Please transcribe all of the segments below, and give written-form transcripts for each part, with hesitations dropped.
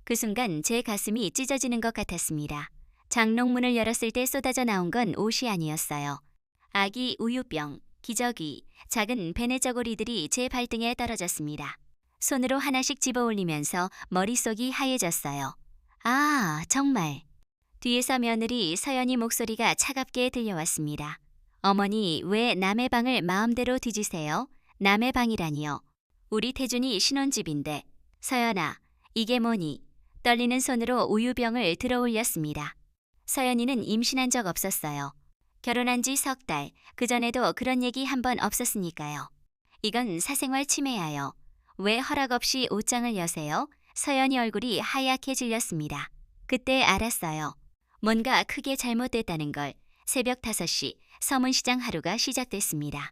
그 순간 제 가슴이 찢어지는 것 같았습니다. 장롱문을 열었을 때 쏟아져 나온 건 옷이 아니었어요. 아기 우유병, 기저귀, 작은 베네저고리들이 제 발등에 떨어졌습니다. 손으로 하나씩 집어 올리면서 머릿속이 하얘졌어요. 아, 정말. 뒤에서 며느리 서연이 목소리가 차갑게 들려왔습니다. 어머니, 왜 남의 방을 마음대로 뒤지세요? 남의 방이라니요. 우리 태준이 신혼집인데. 서연아, 이게 뭐니? 떨리는 손으로 우유병을 들어 올렸습니다. 서연이는 임신한 적 없었어요. 결혼한 지 석 달, 그전에도 그런 얘기 한 번 없었으니까요. 이건 사생활 침해야요. 왜 허락 없이 옷장을 여세요? 서연이 얼굴이 하얗게 질렸습니다. 그때 알았어요. 뭔가 크게 잘못됐다는 걸. 새벽 5시 서문시장 하루가 시작됐습니다.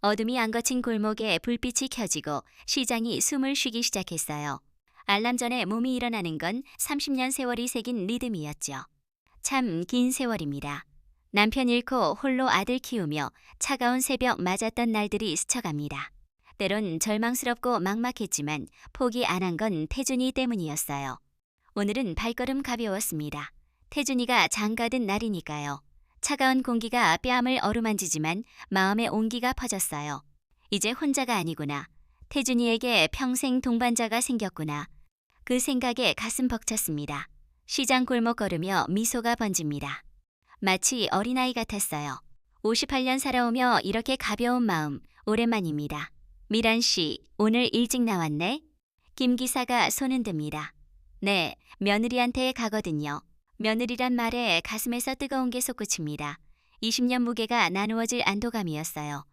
어둠이 안 거친 골목에 불빛이 켜지고 시장이 숨을 쉬기 시작했어요. 알람 전에 몸이 일어나는 건 30년 세월이 새긴 리듬이었죠. 참 긴 세월입니다. 남편 잃고 홀로 아들 키우며 차가운 새벽 맞았던 날들이 스쳐갑니다. 때론 절망스럽고 막막했지만 포기 안 한 건 태준이 때문이었어요. 오늘은 발걸음 가벼웠습니다. 태준이가 장가든 날이니까요. 차가운 공기가 뺨을 어루만지지만 마음의 온기가 퍼졌어요. 이제 혼자가 아니구나. 태준이에게 평생 동반자가 생겼구나. 그 생각에 가슴 벅찼습니다. 시장 골목 걸으며 미소가 번집니다. 마치 어린아이 같았어요. 58년 살아오며 이렇게 가벼운 마음 오랜만입니다. 미란 씨, 오늘 일찍 나왔네? 김 기사가 손은 듭니다. 네, 며느리한테 가거든요. 며느리란 말에 가슴에서 뜨거운 게 솟구칩니다. 20년 무게가 나누어질 안도감이었어요.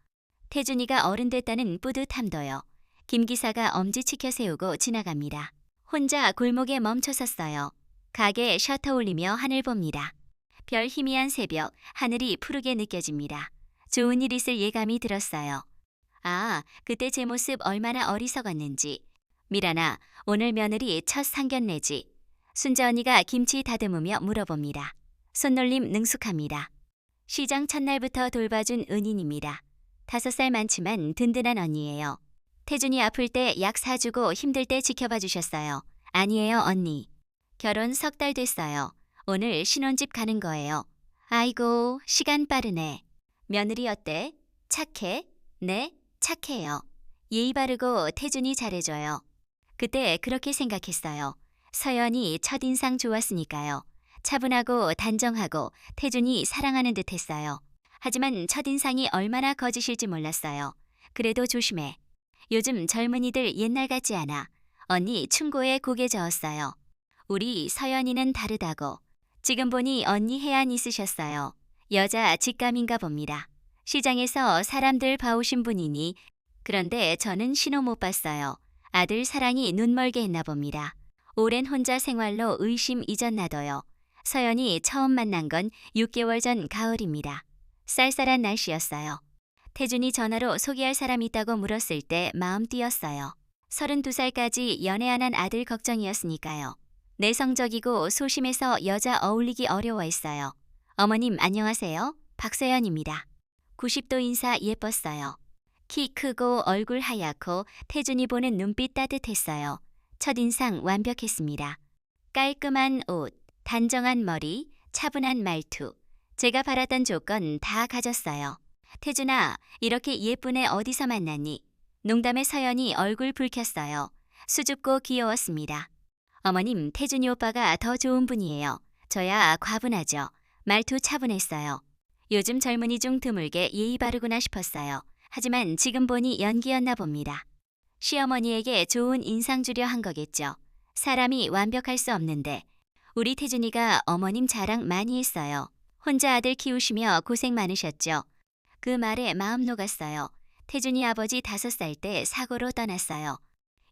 태준이가 어른 됐다는 뿌듯함도요. 김 기사가 엄지치켜 세우고 지나갑니다. 혼자 골목에 멈춰 섰어요. 가게 셔터 올리며 하늘 봅니다. 별 희미한 새벽, 하늘이 푸르게 느껴집니다. 좋은 일 있을 예감이 들었어요. 아, 그때 제 모습 얼마나 어리석었는지. 미란아, 오늘 며느리 첫 상견례지. 순자 언니가 김치 다듬으며 물어봅니다. 손놀림 능숙합니다. 시장 첫날부터 돌봐준 은인입니다. 5살 많지만 든든한 언니예요. 태준이 아플 때 약 사주고 힘들 때 지켜봐 주셨어요. 아니에요, 언니. 결혼 석 달 됐어요. 오늘 신혼집 가는 거예요. 아이고, 시간 빠르네. 며느리 어때? 착해? 네, 착해요. 예의 바르고 태준이 잘해줘요. 그때 그렇게 생각했어요. 서연이 첫인상 좋았으니까요. 차분하고 단정하고 태준이 사랑하는 듯 했어요. 하지만 첫인상이 얼마나 거짓일지 몰랐어요. 그래도 조심해. 요즘 젊은이들 옛날 같지 않아. 언니 충고에 고개 저었어요. 우리 서연이는 다르다고. 지금 보니 언니 해안 있으셨어요. 여자 직감인가 봅니다. 시장에서 사람들 봐오신 분이니. 그런데 저는 신호 못 봤어요. 아들 사랑이 눈멀게 했나 봅니다. 오랜 혼자 생활로 의심 잊었나둬요. 서연이 처음 만난 건 6개월 전 가을입니다. 쌀쌀한 날씨였어요. 태준이 전화로 소개할 사람 있다고 물었을 때 마음 뛰었어요. 32살까지 연애 안 한 아들 걱정이었으니까요. 내성적이고 소심해서 여자 어울리기 어려워했어요. 어머님 안녕하세요. 박서연입니다. 90도 인사 예뻤어요. 키 크고 얼굴 하얗고 태준이 보는 눈빛 따뜻했어요. 첫인상 완벽했습니다. 깔끔한 옷, 단정한 머리, 차분한 말투. 제가 바랐던 조건 다 가졌어요. 태준아, 이렇게 예쁜 애 어디서 만났니? 농담에 서연이 얼굴 붉혔어요. 수줍고 귀여웠습니다. 어머님, 태준이 오빠가 더 좋은 분이에요. 저야 과분하죠. 말투 차분했어요. 요즘 젊은이 중 드물게 예의 바르구나 싶었어요. 하지만 지금 보니 연기였나 봅니다. 시어머니에게 좋은 인상 주려 한 거겠죠. 사람이 완벽할 수 없는데. 우리 태준이가 어머님 자랑 많이 했어요. 혼자 아들 키우시며 고생 많으셨죠. 그 말에 마음 녹았어요. 태준이 아버지 5살 때 사고로 떠났어요.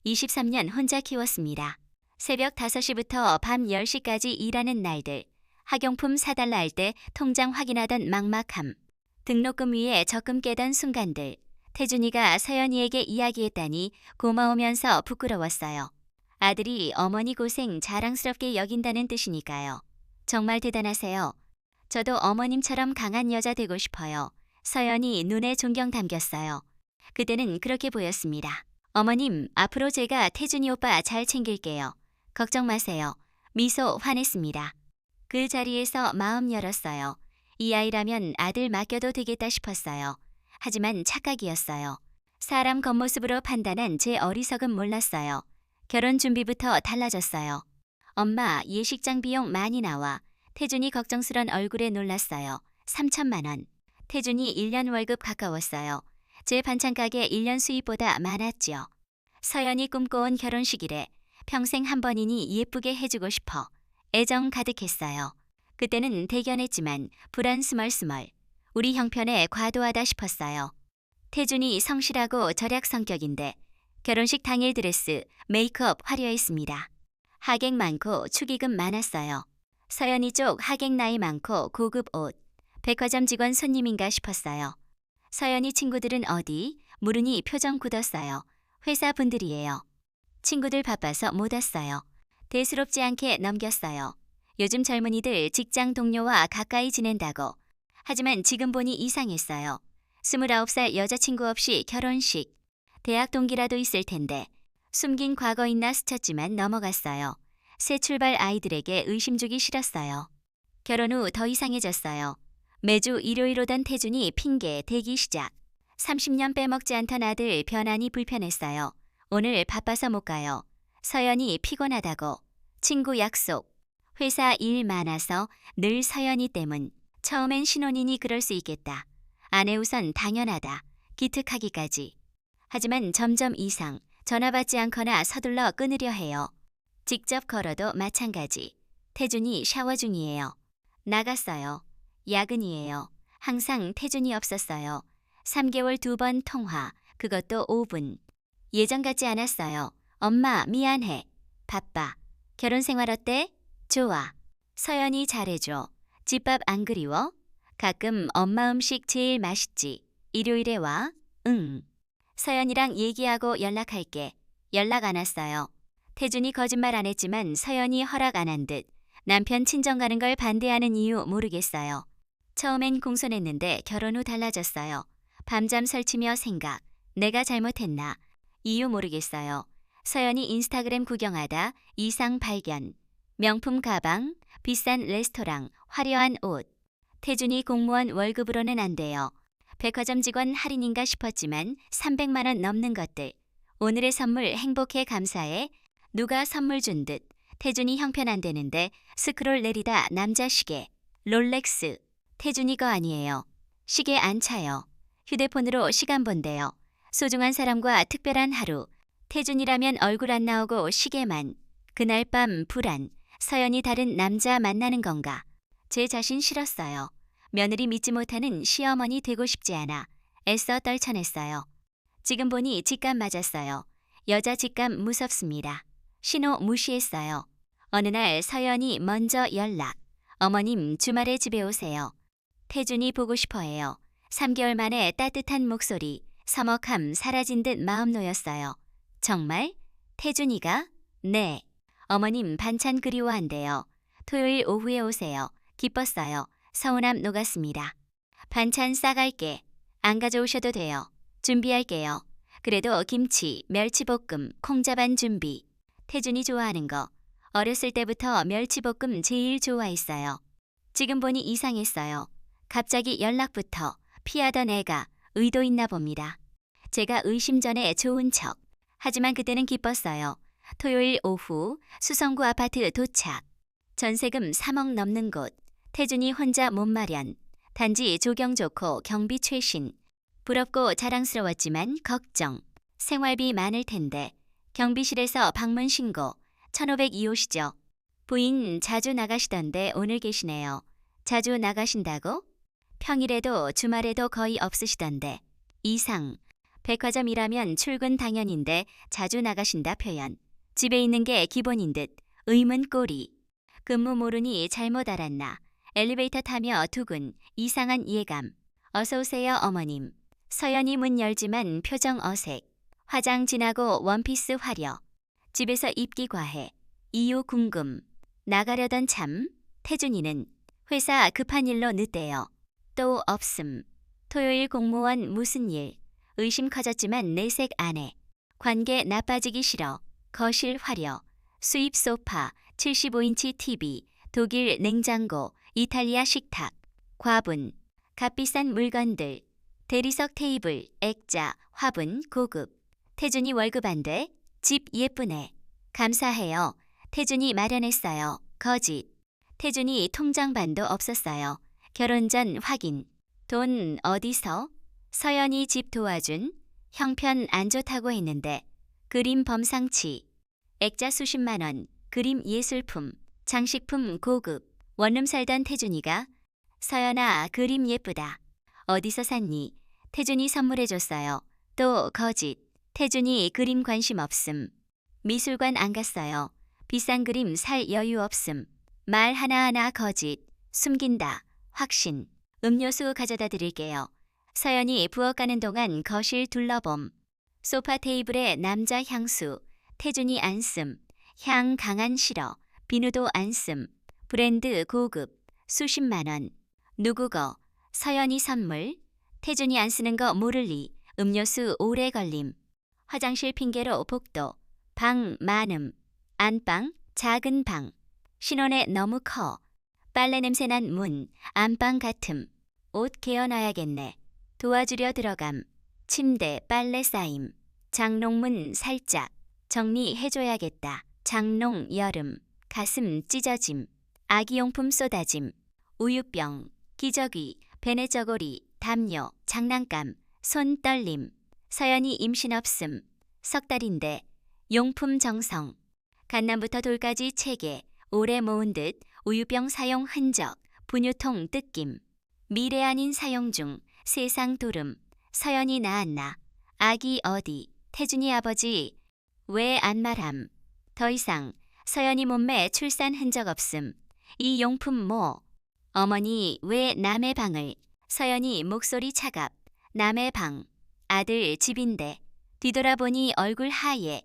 23년 혼자 키웠습니다. 새벽 5시부터 밤 10시까지 일하는 날들. 학용품 사달라 할 때 통장 확인하던 막막함. 등록금 위에 적금 깨던 순간들. 태준이가 서연이에게 이야기했다니 고마우면서 부끄러웠어요. 아들이 어머니 고생 자랑스럽게 여긴다는 뜻이니까요. 정말 대단하세요. 저도 어머님처럼 강한 여자 되고 싶어요. 서연이 눈에 존경 담겼어요. 그때는 그렇게 보였습니다. 어머님, 앞으로 제가 태준이 오빠 잘 챙길게요. 걱정 마세요. 미소 환했습니다. 그 자리에서 마음 열었어요. 이 아이라면 아들 맡겨도 되겠다 싶었어요. 하지만 착각이었어요. 사람 겉모습으로 판단한 제 어리석음 몰랐어요. 결혼 준비부터 달라졌어요. 엄마, 예식장 비용 많이 나와. 태준이 걱정스런 얼굴에 놀랐어요. 3천만 원. 태준이 1년 월급 가까웠어요. 제 반찬 가게 1년 수입보다 많았지요. 서연이 꿈꿔온 결혼식이래. 평생 한 번이니 예쁘게 해주고 싶어. 애정 가득했어요. 그때는 대견했지만 불안 스멀스멀. 우리 형편에 과도하다 싶었어요. 태준이 성실하고 절약 성격인데 결혼식 당일 드레스, 메이크업 화려했습니다. 하객 많고 축의금 많았어요. 서연이 쪽 하객 나이 많고 고급 옷. 백화점 직원 손님인가 싶었어요. 서연이 친구들은 어디? 물으니 표정 굳었어요. 회사 분들이에요. 친구들 바빠서 못 왔어요. 대수롭지 않게 넘겼어요. 요즘 젊은이들 직장 동료와 가까이 지낸다고. 하지만 지금 보니 이상했어요. 29살 여자친구 없이 결혼식. 대학 동기라도 있을 텐데. 숨긴 과거 있나 스쳤지만 넘어갔어요. 새 출발 아이들에게 의심 주기 싫었어요. 결혼 후 더 이상해졌어요. 매주 일요일 오던 태준이 핑계 대기 시작. 30년 빼먹지 않던 아들 변환이 불편했어요. 오늘 바빠서 못 가요. 서연이 피곤하다고. 친구 약속. 회사 일 많아서 늘 서연이 때문. 처음엔 신혼이니 그럴 수 있겠다. 아내 우선 당연하다. 기특하기까지. 하지만 점점 이상. 전화 받지 않거나 서둘러 끊으려 해요. 직접 걸어도 마찬가지. 태준이 샤워 중이에요. 나갔어요. 야근이에요. 항상 태준이 없었어요. 3개월 2번 통화. 그것도 5분. 예전 같지 않았어요. 엄마 미안해. 바빠. 결혼 생활 어때? 좋아. 서연이 잘해줘. 집밥 안 그리워? 가끔 엄마 음식 제일 맛있지. 일요일에 와? 응. 서연이랑 얘기하고 연락할게. 연락 안 왔어요. 태준이 거짓말 안 했지만 서연이 허락 안 한 듯. 남편 친정 가는 걸 반대하는 이유 모르겠어요. 처음엔 공손했는데 결혼 후 달라졌어요. 밤잠 설치며 생각. 내가 잘못했나? 이유 모르겠어요. 서연이 인스타그램 구경하다 이상 발견. 명품 가방, 비싼 레스토랑, 화려한 옷. 태준이 공무원 월급으로는 안 돼요. 백화점 직원 할인인가 싶었지만 300만 원 넘는 것들. 오늘의 선물 행복해 감사해. 누가 선물 준 듯. 태준이 형편 안 되는데 스크롤 내리다 남자 시계. 롤렉스. 태준이 거 아니에요. 시계 안 차요. 휴대폰으로 시간 본대요. 소중한 사람과 특별한 하루. 태준이라면 얼굴 안 나오고 시계만. 그날 밤 불안. 서연이 다른 남자 만나는 건가. 제 자신 싫었어요. 며느리 믿지 못하는 시어머니 되고 싶지 않아. 애써 떨쳐냈어요. 지금 보니 직감 맞았어요. 여자 직감 무섭습니다. 신호 무시했어요. 어느 날 서연이 먼저 연락. 어머님 주말에 집에 오세요. 태준이 보고 싶어해요. 3개월 만에 따뜻한 목소리. 서먹함 사라진 듯 마음 놓였어요. 정말? 태준이가? 네. 어머님 반찬 그리워한대요. 토요일 오후에 오세요. 기뻤어요. 서운함 녹았습니다. 반찬 싸갈게. 안 가져오셔도 돼요. 준비할게요. 그래도 김치, 멸치볶음, 콩자반 준비. 태준이 좋아하는 거. 어렸을 때부터 멸치볶음 제일 좋아했어요. 지금 보니 이상했어요. 갑자기 연락부터 피하던 애가 의도 있나 봅니다. 제가 의심 전에 좋은 척. 하지만 그때는 기뻤어요. 토요일 오후 수성구 아파트 도착. 전세금 3억 넘는 곳. 태준이 혼자 못 마련. 단지 조경 좋고 경비 최신. 부럽고 자랑스러웠지만 걱정. 생활비 많을 텐데. 경비실에서 방문 신고. 1502호시죠. 부인 자주 나가시던데 오늘 계시네요. 자주 나가신다고? 평일에도 주말에도 거의 없으시던데. 이상. 백화점이라면 출근 당연인데 자주 나가신다 표현. 집에 있는 게 기본인 듯. 의문 꼬리. 근무 모르니 잘못 알았나. 엘리베이터 타며 두근. 이상한 예감. 어서 오세요 어머님. 서연이 문 열지만 표정 어색. 화장 진하고 원피스 화려. 집에서 입기 과해. 이유 궁금. 나가려던 참. 태준이는 회사 급한 일로 늦대요. 또 없음. 토요일 공무원 무슨 일. 의심 커졌지만 내색 안 해. 관계 나빠지기 싫어. 거실 화려. 수입 소파, 75인치 TV, 독일 냉장고, 이탈리아 식탁, 과분, 값비싼 물건들, 대리석 테이블, 액자, 화분, 고급. 태준이 월급 안 돼? 집 예쁘네. 감사해요. 태준이 마련했어요. 거짓. 태준이 통장반도 없었어요. 결혼 전 확인. 돈 어디서? 서연이 집 도와준. 형편 안 좋다고 했는데. 그림 범상치. 액자 수십만 원. 그림 예술품. 장식품 고급. 원룸 살던 태준이가 서연아 그림 예쁘다. 어디서 샀니? 태준이 선물해줬어요. 또 거짓. 태준이 그림 관심 없음. 미술관 안 갔어요. 비싼 그림 살 여유 없음. 말 하나하나 거짓. 숨긴다. 확신. 음료수 가져다 드릴게요. 서연이 부엌가는 동안 거실 둘러봄. 소파 테이블에 남자 향수. 태준이 안 씀. 향 강한 싫어. 비누도 안 씀. 브랜드 고급. 수십만 원. 누구 거? 서연이 선물. 태준이 안 쓰는 거 모를 리. 음료수 오래 걸림. 화장실 핑계로 복도. 방 많음. 안방 작은 방. 신혼에 너무 커. 빨래 냄새난 문. 안방 같음. 옷 개어놔야겠네. 도와주려 들어감. 침대 빨래 쌓임. 장롱문 살짝. 정리해줘야겠다. 장롱 여름. 가슴 찢어짐. 아기용품 쏟아짐. 우유병. 기저귀. 베네저고리. 담요. 장난감. 손 떨림. 서연이 임신 없음. 석 달인데. 용품 정성. 갓난부터 돌까지 체계. 오래 모은 듯. 우유병 사용 흔적. 분유통 뜯김. 미래 아닌 사용 중. 세상 도름. 서연이 낳았나. 아기 어디. 태준이 아버지. 왜 안 말함. 더 이상. 서연이 몸매 출산 흔적 없음. 이 용품 뭐. 어머니 왜 남의 방을. 서연이 목소리 차갑. 남의 방. 아들 집인데. 뒤돌아보니 얼굴 하얘.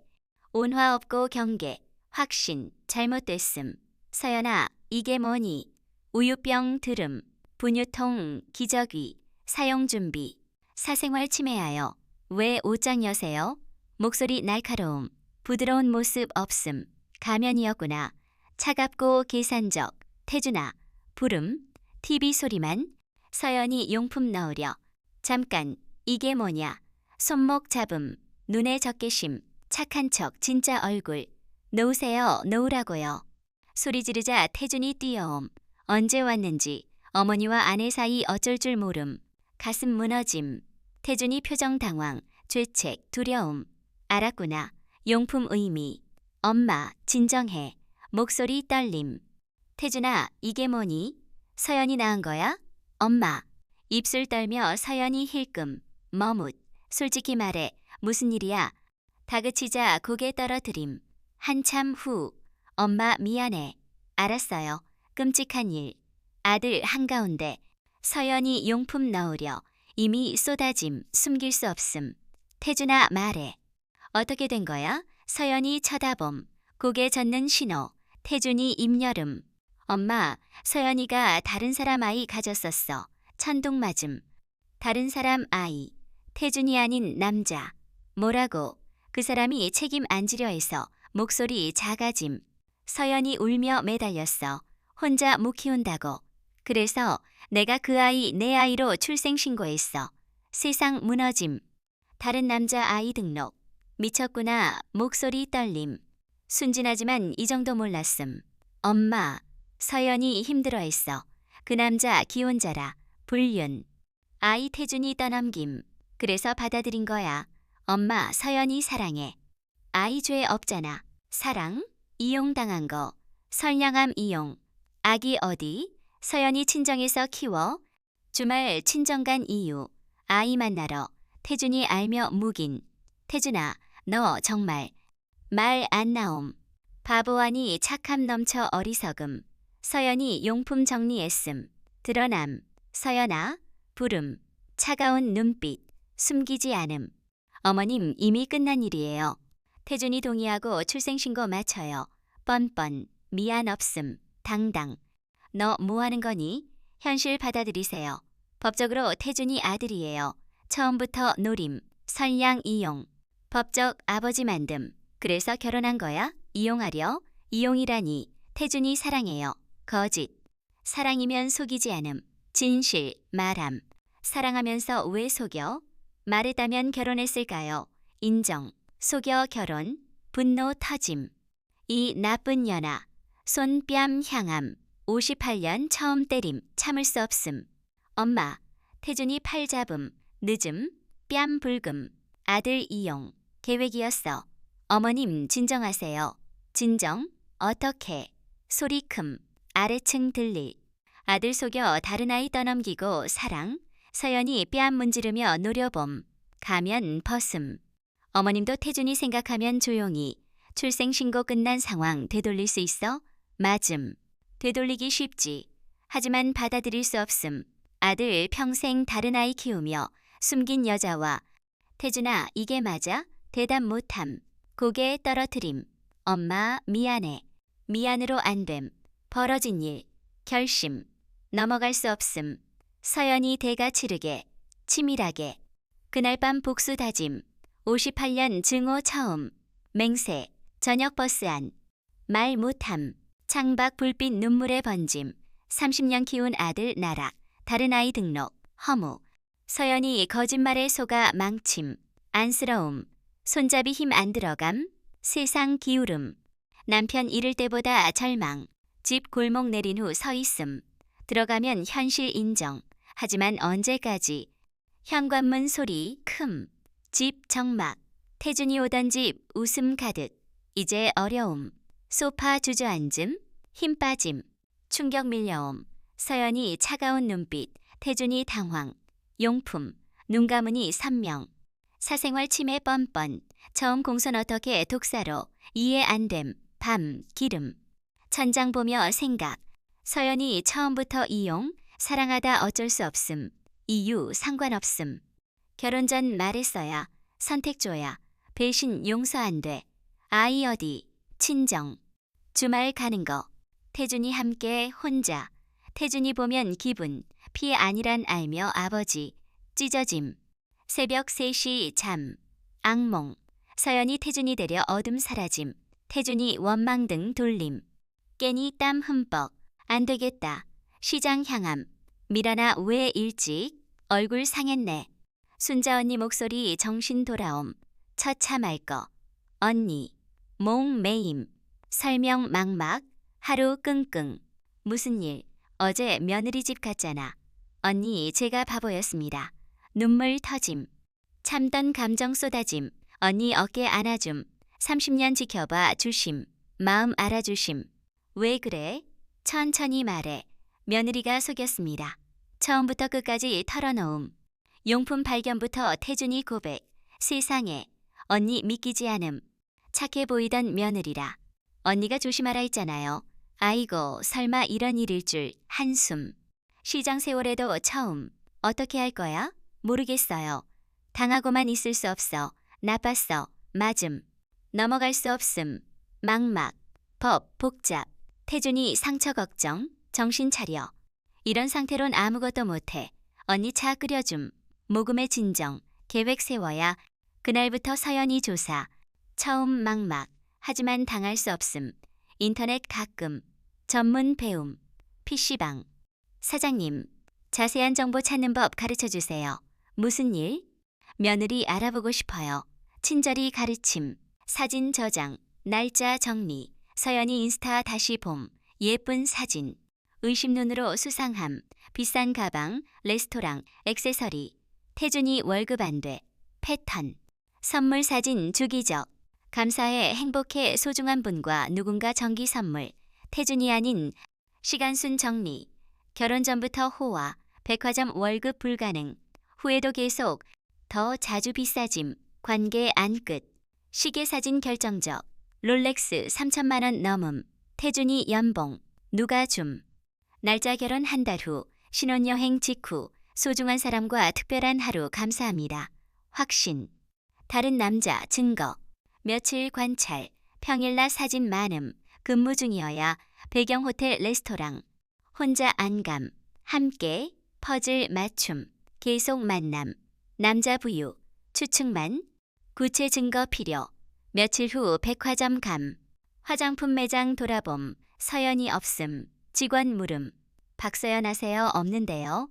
온화 없고 경계. 확신. 잘못됐음. 서연아 이게 뭐니. 우유병 들음. 분유통 기저귀. 사용준비. 사생활 침해하여. 왜 옷장 여세요? 목소리 날카로움. 부드러운 모습 없음. 가면이었구나. 차갑고 계산적. 태준아. 부름. TV 소리만. 서연이 용품 넣으려. 잠깐. 이게 뭐냐. 손목 잡음. 눈에 적개심. 착한 척 진짜 얼굴. 놓으세요. 놓으라고요. 소리 지르자 태준이 뛰어옴. 언제 왔는지. 어머니와 아내 사이 어쩔 줄 모름. 가슴 무너짐. 태준이 표정 당황. 죄책. 두려움. 알았구나. 용품 의미. 엄마 진정해. 목소리 떨림. 태준아 이게 뭐니? 서연이 낳은 거야? 엄마. 입술 떨며 서연이 힐끔. 머뭇. 솔직히 말해. 무슨 일이야? 다그치자 고개 떨어뜨림. 한참 후. 엄마 미안해. 알았어요. 끔찍한 일. 아들 한가운데. 서연이 용품 넣으려. 이미 쏟아짐. 숨길 수 없음. 태준아 말해. 어떻게 된 거야? 서연이 쳐다봄. 고개 젓는 신호. 태준이 입여름. 엄마, 서연이가 다른 사람 아이 가졌었어. 천둥 맞음. 다른 사람 아이. 태준이 아닌 남자. 뭐라고? 그 사람이 책임 안 지려 해서 목소리 작아짐. 서연이 울며 매달렸어. 혼자 못 키운다고. 그래서 내가 그 아이 내 아이로 출생신고했어. 세상 무너짐. 다른 남자 아이 등록. 미쳤구나. 목소리 떨림. 순진하지만 이 정도 몰랐음. 엄마. 서연이 힘들어했어. 그 남자 기혼자라. 불륜. 아이 태준이 떠넘김. 그래서 받아들인 거야. 엄마 서연이 사랑해. 아이 죄 없잖아. 사랑? 이용당한 거. 선량함 이용. 아기 어디? 서연이 친정에서 키워. 주말 친정 간 이유. 아이 만나러. 태준이 알며 묵인. 태준아, 너 정말 말 안 나옴. 바보 아니 착함 넘쳐 어리석음. 서연이 용품 정리했음. 드러남. 서연아. 부름. 차가운 눈빛. 숨기지 않음. 어머님 이미 끝난 일이에요. 태준이 동의하고 출생신고 마쳐요. 뻔뻔. 미안 없음. 당당. 너 뭐하는 거니? 현실 받아들이세요. 법적으로 태준이 아들이에요. 처음부터 노림. 선량 이용. 법적 아버지 만듦. 그래서 결혼한 거야? 이용하려? 이용이라니 태준이 사랑해요. 거짓. 사랑이면 속이지 않음. 진실, 말함. 사랑하면서 왜 속여? 말했다면 결혼했을까요? 인정. 속여 결혼. 분노 터짐. 이 나쁜 년아. 손뺨 향함. 58년 처음 때림. 참을 수 없음. 엄마. 태준이 팔 잡음. 늦음. 뺨 붉음. 아들 이용. 계획이었어. 어머님 진정하세요. 진정. 어떻게. 소리 큼. 아래층 들릴. 아들 속여 다른 아이 떠넘기고 사랑. 서연이 뺨 문지르며 노려봄. 가면 벗음. 어머님도 태준이 생각하면 조용히. 출생신고 끝난 상황 되돌릴 수 있어? 맞음. 되돌리기 쉽지. 하지만 받아들일 수 없음. 아들 평생 다른 아이 키우며 숨긴 여자와 태준아 이게 맞아? 대답 못함. 고개 떨어뜨림. 엄마 미안해. 미안으로 안됨. 벌어진 일. 결심. 넘어갈 수 없음. 서연이 대가 치르게. 치밀하게. 그날 밤 복수 다짐. 58년 증오 처음. 맹세. 저녁 버스 안. 말 못함. 창밖 불빛 눈물에 번짐. 30년 키운 아들 나락. 다른 아이 등록. 허무. 서연이 거짓말에 속아 망침. 안쓰러움. 손잡이 힘 안 들어감. 세상 기울음. 남편 잃을 때보다 절망. 집 골목 내린 후 서 있음. 들어가면 현실 인정. 하지만 언제까지. 현관문 소리 큼. 집 정막. 태준이 오던 집 웃음 가득. 이제 어려움. 소파 주저앉음. 힘 빠짐. 충격 밀려옴. 서연이 차가운 눈빛. 태준이 당황. 용품. 눈 감으니 선명. 사생활 침해 뻔뻔. 처음 공손 어떻게 독사로. 이해 안 됨. 밤. 기름. 천장 보며 생각. 서연이 처음부터 이용. 사랑하다 어쩔 수 없음. 이유 상관없음. 결혼 전 말했어야. 선택줘야. 배신 용서 안 돼. 아이 어디. 친정. 주말 가는 거. 태준이 함께 혼자. 태준이 보면 기분. 피해 아니란 알며 아버지. 찢어짐. 새벽 3시 잠. 악몽. 서연이 태준이 데려 어둠 사라짐. 태준이 원망등 돌림. 깨니 땀 흠뻑. 안 되겠다. 시장 향함. 미라나 왜 일찍. 얼굴 상했네. 순자 언니 목소리 정신 돌아옴. 처차 말 거. 언니. 몽 매임. 설명 막막. 하루 끙끙. 무슨 일. 어제 며느리 집 갔잖아. 언니 제가 바보였습니다. 눈물 터짐. 참던 감정 쏟아짐. 언니 어깨 안아줌. 30년 지켜봐 주심. 마음 알아주심. 왜 그래? 천천히 말해. 며느리가 속였습니다. 처음부터 끝까지 털어놓음. 용품 발견부터 태준이 고백. 세상에. 언니 믿기지 않음. 착해 보이던 며느리라. 언니가 조심하라 했잖아요. 아이고 설마 이런 일일 줄. 한숨. 시장 세월에도 처음. 어떻게 할 거야? 모르겠어요. 당하고만 있을 수 없어. 나빴어. 맞음. 넘어갈 수 없음. 막막. 법 복잡. 태준이 상처 걱정. 정신 차려. 이런 상태론 아무것도 못해. 언니 차 끓여줌. 모금의 진정. 계획 세워야. 그날부터 서연이 조사. 처음 막막. 하지만 당할 수 없음. 인터넷 가끔. 전문 배움. PC방. 사장님. 자세한 정보 찾는 법 가르쳐 주세요. 무슨 일? 며느리 알아보고 싶어요. 친절히 가르침. 사진 저장. 날짜 정리. 서연이 인스타 다시 봄. 예쁜 사진. 의심 눈으로 수상함. 비싼 가방. 레스토랑. 액세서리. 태준이 월급 안 돼. 패턴. 선물 사진 주기적. 감사해 행복해 소중한 분과 누군가 정기 선물. 태준이 아닌 시간순 정리. 결혼 전부터 호화. 백화점 월급 불가능. 후에도 계속. 더 자주 비싸짐. 관계 안 끝. 시계 사진 결정적. 롤렉스 3천만 원 넘음. 태준이 연봉. 누가 줌. 날짜 결혼 한 달 후. 신혼여행 직후. 소중한 사람과 특별한 하루 감사합니다. 확신. 다른 남자 증거. 며칠 관찰. 평일날 사진 많음. 근무 중이어야. 배경 호텔 레스토랑. 혼자 안감. 함께. 퍼즐 맞춤. 계속 만남. 남자 부유. 추측만. 구체 증거 필요. 며칠 후 백화점 감. 화장품 매장 돌아봄. 서연이 없음. 직원 물음. 박서연 아세요? 없는데요.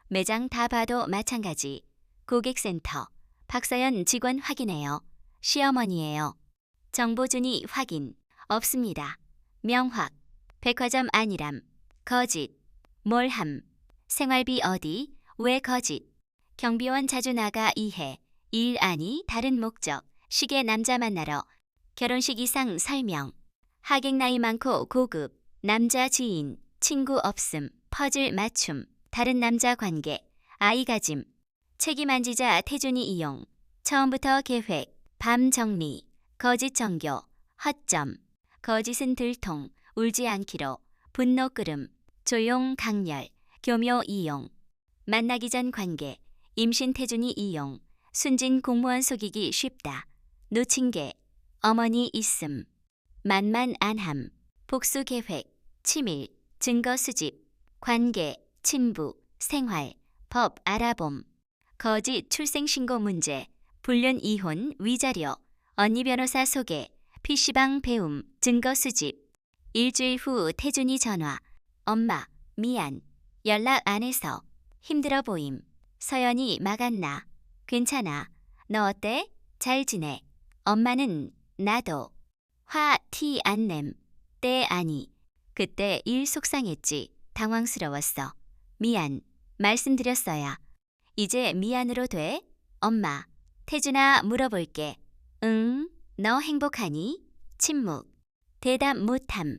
매장 다 봐도 마찬가지. 고객센터. 박서연 직원 확인해요. 시어머니예요. 정보준이 확인. 없습니다. 명확. 백화점 아니람. 거짓. 뭘함. 생활비 어디? 왜 거짓? 경비원 자주 나가 이해. 일 아니 다른 목적. 시계 남자 만나러. 결혼식 이상 설명. 하객 나이 많고 고급. 남자 지인. 친구 없음. 퍼즐 맞춤. 다른 남자 관계. 아이 가짐. 책임 안 지자 태준이 이용. 처음부터 계획. 밤 정리. 거짓 정교. 허점. 거짓은 들통. 울지 않기로. 분노 끓음. 조용 강렬. 교묘 이용. 만나기 전 관계. 임신 태준이 이용. 순진 공무원 속이기 쉽다. 놓친 게. 어머니 있음. 만만 안함. 복수 계획. 치밀. 증거 수집. 관계. 친부. 생활. 법 알아봄. 거짓 출생신고 문제. 불륜 이혼 위자료. 언니 변호사 소개. PC방 배움. 증거 수집. 일주일 후 태준이 전화. 엄마, 미안. 연락 안 해서. 힘들어 보임. 서연이 막았나. 괜찮아. 너 어때? 잘 지내. 엄마는 나도. 화 티 안 냄. 때 아니. 그때 일 속상했지. 당황스러웠어. 미안. 말씀드렸어야. 이제 미안으로 돼? 엄마. 태준아 물어볼게. 응? 너 행복하니? 침묵. 대답 못함.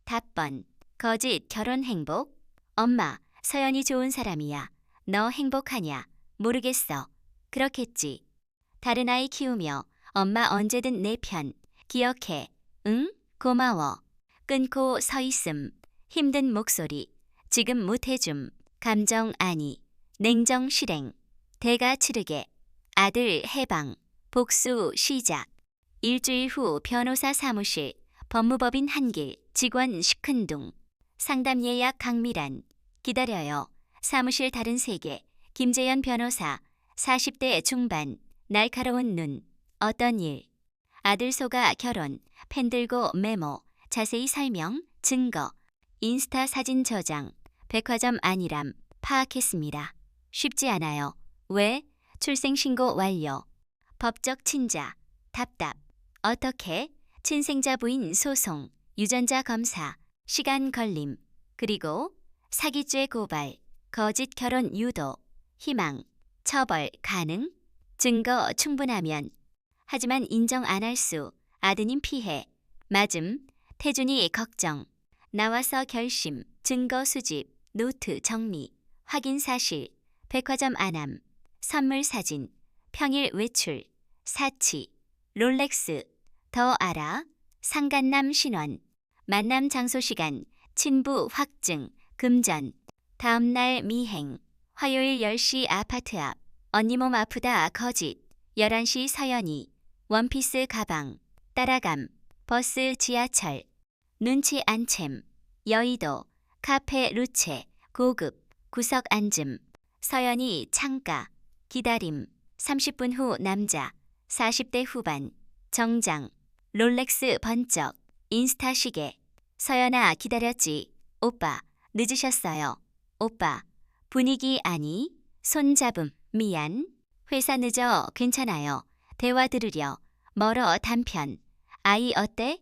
답번. 거짓 결혼 행복? 엄마, 서연이 좋은 사람이야. 너 행복하냐? 모르겠어. 그렇겠지. 다른 아이 키우며 엄마 언제든 내 편. 기억해. 응? 고마워. 끊고 서 있음. 힘든 목소리. 지금 못해줌. 감정 아니. 냉정 실행. 대가 치르게. 아들 해방. 복수 시작. 일주일 후 변호사 사무실. 법무법인 한길. 직원 시큰둥. 상담 예약 강미란. 기다려요. 사무실 다른 세계. 김재현 변호사. 40대 중반. 날카로운 눈. 어떤 일? 아들 소가 결혼. 펜 들고 메모. 자세히 설명. 증거. 인스타 사진 저장. 백화점 아니람. 파악했습니다. 쉽지 않아요. 왜? 출생신고 완료. 법적 친자. 답답. 어떻게? 친생자 부인 소송. 유전자 검사. 시간 걸림. 그리고 사기죄 고발. 거짓 결혼 유도. 희망. 처벌 가능? 증거 충분하면. 하지만 인정 안 할 수. 아드님 피해. 맞음. 태준이 걱정. 나와서 결심. 증거 수집. 노트 정리. 확인 사실. 백화점 안함. 선물 사진. 평일 외출. 사치. 롤렉스. 더 알아. 상간남 신원. 만남 장소 시간. 친부 확증. 금전. 다음날 미행. 화요일 10시 아파트 앞. 언니 몸 아프다 거짓. 11시 서연이. 원피스 가방. 따라감. 버스 지하철. 눈치 안챔. 여의도. 카페 루체. 고급. 구석 앉음. 서연이 창가. 기다림. 30분 후 남자. 40대 후반. 정장. 롤렉스 번쩍. 인스타 시계. 서연아 기다렸지. 오빠. 늦으셨어요. 오빠. 분위기 아니. 손잡음. 미안. 회사 늦어. 괜찮아요. 대화 들으려. 멀어 단편. 아이 어때?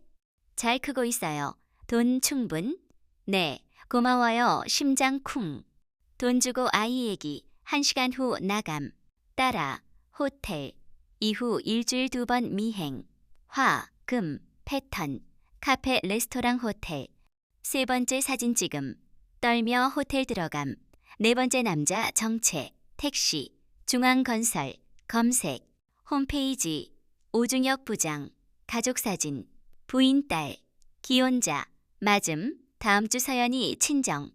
잘 크고 있어요. 돈 충분? 네. 고마워요. 심장 쿵. 돈 주고 아이 얘기. 1시간 후 나감. 따라. 호텔. 이후 일주일 2번 미행. 화, 금, 패턴. 카페, 레스토랑, 호텔. 3번째 사진 찍음. 떨며 호텔 들어감. 4번째 남자 정체. 택시. 중앙건설. 검색. 홈페이지. 오중혁 부장. 가족사진. 부인 딸. 기혼자. 맞음. 다음 주 서연이 친정.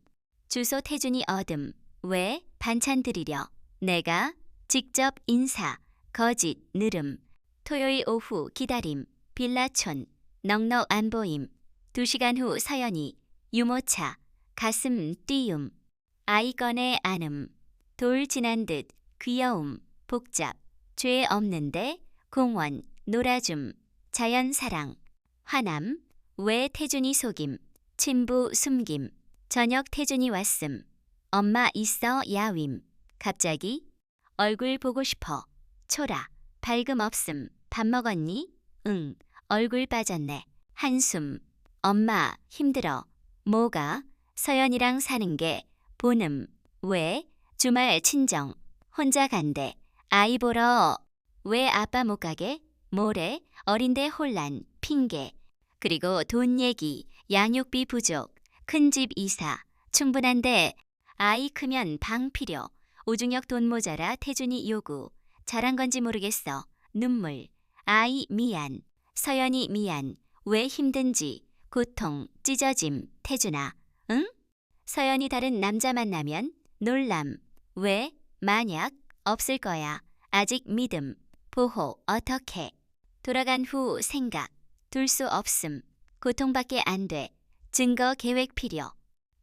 주소 태준이 얻음. 왜? 반찬 드리려. 내가. 직접 인사. 거짓. 느름. 토요일 오후 기다림. 빌라촌. 넉넉 안 보임. 2시간 후 서연이. 유모차. 가슴 띄움. 아이 꺼내 안음. 돌 지난 듯. 귀여움. 복잡. 죄 없는데. 공원. 놀아줌. 자연사랑. 화남. 왜 태준이 속임, 친부 숨김, 저녁 태준이 왔음, 엄마 있어 야윈, 갑자기, 얼굴 보고 싶어, 초라, 밝음 없음, 밥 먹었니? 응, 얼굴 빠졌네, 한숨, 엄마 힘들어, 뭐가, 서연이랑 사는 게, 보름, 왜, 주말 친정, 혼자 간대, 아이 보러, 왜 아빠 못 가게, 뭐래, 어린데 혼란, 핑계, 그리고 돈 얘기, 양육비 부족, 큰 집 이사, 충분한데 아이 크면 방 필요, 오중혁 돈 모자라 태준이 요구, 잘한 건지 모르겠어, 눈물, 아이 미안, 서연이 미안, 왜 힘든지, 고통, 찢어짐, 태준아, 응? 서연이 다른 남자 만나면 놀람, 왜, 만약, 없을 거야, 아직 믿음, 보호, 어떻게, 돌아간 후 생각, 둘 수 없음, 고통밖에 안 돼, 증거 계획 필요,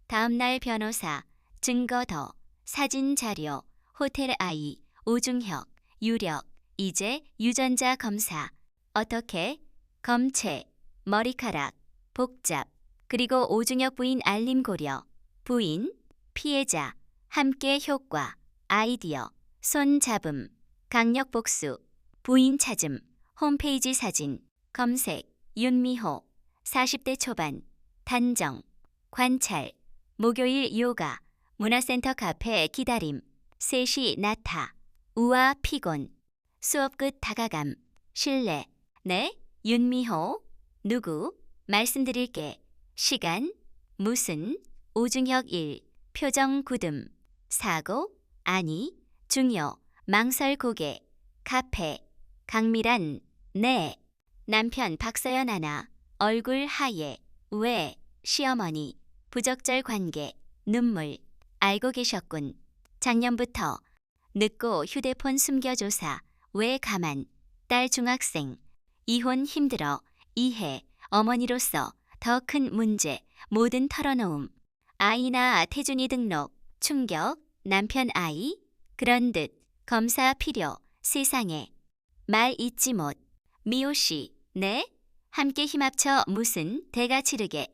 다음날 변호사, 증거 더, 사진 자료, 호텔 아이, 오중혁, 유력, 이제 유전자 검사, 어떻게, 검체, 머리카락, 복잡, 그리고 오중혁 부인 알림 고려, 부인, 피해자, 함께 효과, 아이디어, 손 잡음, 강력 복수, 부인 찾음, 홈페이지 사진, 검색, 윤미호, 40대 초반, 단정, 관찰, 목요일 요가, 문화센터 카페 기다림, 3시 나타, 우아 피곤, 수업 끝 다가감, 실례, 네, 윤미호, 누구, 말씀드릴게, 시간, 무슨, 오중혁 1, 표정 굳음, 사고, 아니, 중요, 망설 고개, 카페, 강미란, 네, 남편 박서연 하나, 얼굴 하얘, 왜, 시어머니, 부적절 관계, 눈물, 알고 계셨군. 작년부터, 늦고 휴대폰 숨겨조사, 왜 가만, 딸 중학생, 이혼 힘들어, 이해, 어머니로서 더 큰 문제, 모든 털어놓음, 아이나 태준이 등록, 충격, 남편 아이, 그런 듯, 검사 필요, 세상에, 말 잊지 못, 미호씨, 네? 함께 힘합쳐 무슨 대가 치르게,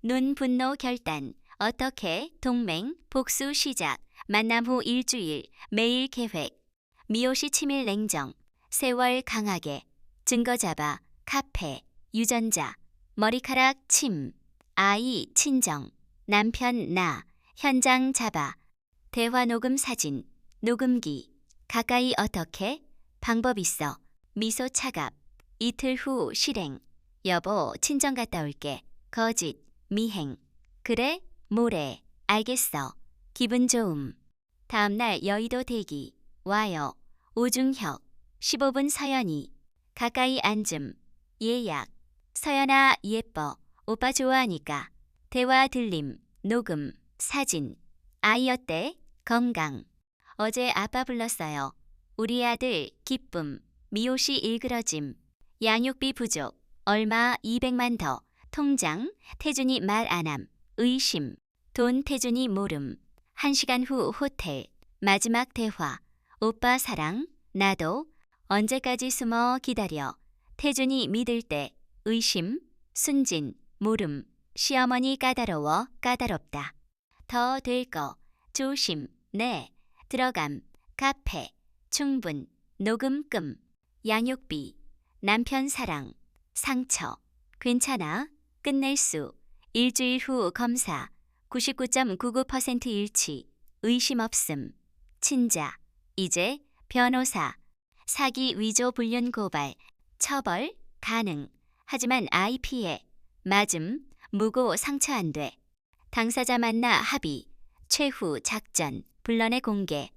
눈 분노 결단, 어떻게 동맹, 복수 시작, 만남 후 일주일, 매일 계획, 미호씨 치밀 냉정, 세월 강하게, 증거 잡아, 카페, 유전자, 머리카락 침, 아이 친정, 남편 나, 현장 잡아, 대화 녹음 사진, 녹음기, 가까이 어떻게, 방법 있어, 미소 차갑, 이틀 후 실행, 여보 친정 갔다 올게, 거짓, 미행, 그래, 뭐래, 알겠어, 기분 좋음, 다음날 여의도 대기, 와요, 오중혁, 15분 서연이, 가까이 앉음, 예약, 서연아 예뻐, 오빠 좋아하니까, 대화 들림, 녹음, 사진, 아이 어때, 건강, 어제 아빠 불렀어요, 우리 아들 기쁨, 미호씨 일그러짐, 양육비 부족, 얼마 200만 더, 통장, 태준이 말 안함, 의심, 돈 태준이 모름, 1시간 후 호텔, 마지막 대화, 오빠 사랑, 나도, 언제까지 숨어 기다려, 태준이 믿을 때, 의심, 순진, 모름, 시어머니 까다로워, 까다롭다, 더 될 거, 조심, 네, 들어감, 카페, 충분, 녹음금, 양육비, 남편 사랑, 상처, 괜찮아, 끝낼 수, 일주일 후 검사, 99.99% 일치, 의심 없음, 친자, 이제 변호사, 사기 위조 불륜 고발, 처벌, 가능, 하지만 아이 피해, 맞음, 무고 상처 안 돼, 당사자 만나 합의, 최후 작전, 불러내 공개,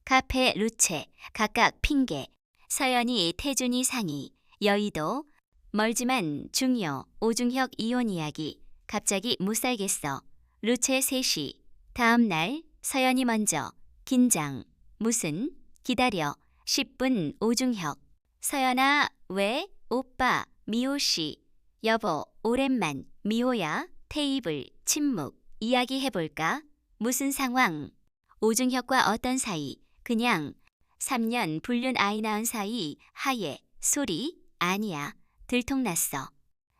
카페 루체, 각각 핑계, 서연이 태준이 상의, 여의도, 멀지만 중요, 오중혁 이혼 이야기, 갑자기 못 살겠어, 루체 3시, 다음날, 서연이 먼저, 긴장, 무슨, 기다려, 10분 오중혁, 서연아, 왜, 오빠, 미호씨, 여보, 오랜만, 미호야, 테이블, 침묵, 이야기해볼까? 무슨 상황? 오중혁과 어떤 사이? 그냥 3년 불륜 아이 낳은 사이 하얘, 소리? 아니야. 들통났어.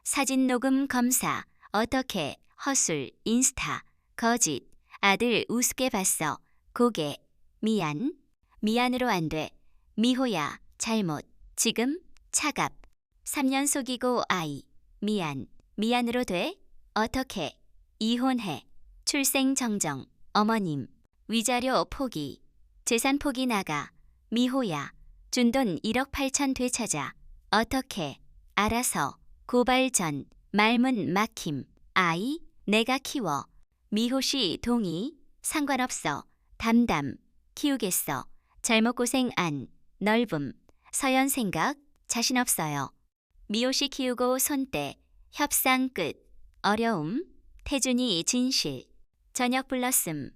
사진 녹음 검사, 어떻게, 허술, 인스타, 거짓, 아들 우습게 봤어, 고개, 미안, 미안으로 안 돼, 미호야, 잘못, 지금, 차갑, 3년 속이고 아이, 미안, 미안으로 돼, 어떻게, 이혼해, 출생 정정, 어머님, 위자료 포기, 재산 포기 나가, 미호야, 준돈 1억 8천 되찾아, 어떻게, 알아서, 고발 전, 말문 막힘, 아이, 내가 키워, 미호씨 동의, 상관없어, 담담, 키우겠어, 잘못고생 안, 넓음, 서연 생각, 자신 없어요. 미호씨 키우고 손대, 협상 끝, 어려움, 태준이 진실, 저녁 불렀음,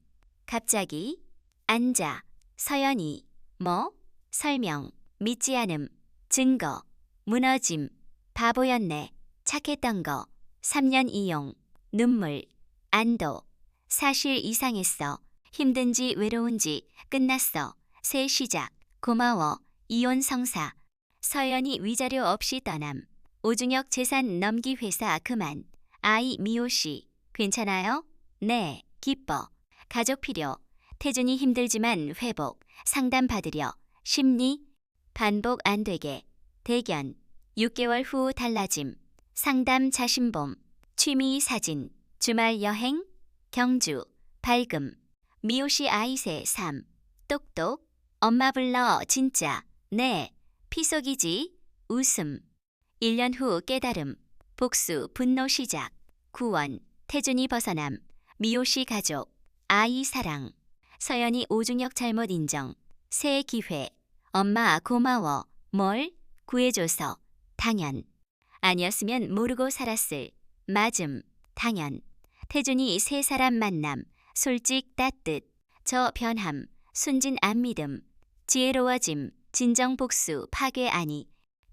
갑자기, 앉아, 서연이, 뭐, 설명, 믿지 않음, 증거, 무너짐, 바보였네, 착했던 거, 3년 이용, 눈물, 안도, 사실 이상했어, 힘든지 외로운지, 끝났어, 새 시작, 고마워, 이혼 성사, 서연이 위자료 없이 떠남, 오중혁 재산 넘기 회사 그만, 아이 미호씨, 괜찮아요? 네, 기뻐, 가족 필요, 태준이 힘들지만 회복, 상담 받으려, 심리, 반복 안 되게, 대견, 6개월 후 달라짐, 상담 자신봄, 취미 사진, 주말 여행, 경주, 밝음, 미호씨 아이새 3, 똑똑, 엄마 불러 진짜, 네, 피속이지, 웃음, 1년 후 깨달음, 복수, 분노 시작, 구원, 태준이 벗어남, 미호씨 가족, 아이 사랑, 서연이 오중혁 잘못 인정, 새 기회, 엄마 고마워, 뭘, 구해줘서, 당연, 아니었으면 모르고 살았을, 맞음, 당연, 태준이 새 사람 만남, 솔직 따뜻, 저 변함, 순진 안 믿음, 지혜로워짐, 진정 복수, 파괴 아니,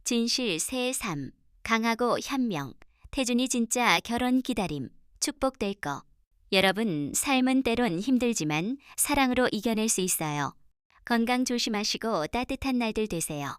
진실 새 삶, 강하고 현명, 태준이 진짜 결혼 기다림, 축복될 거. 여러분, 삶은 때론 힘들지만 사랑으로 이겨낼 수 있어요. 건강 조심하시고 따뜻한 날들 되세요.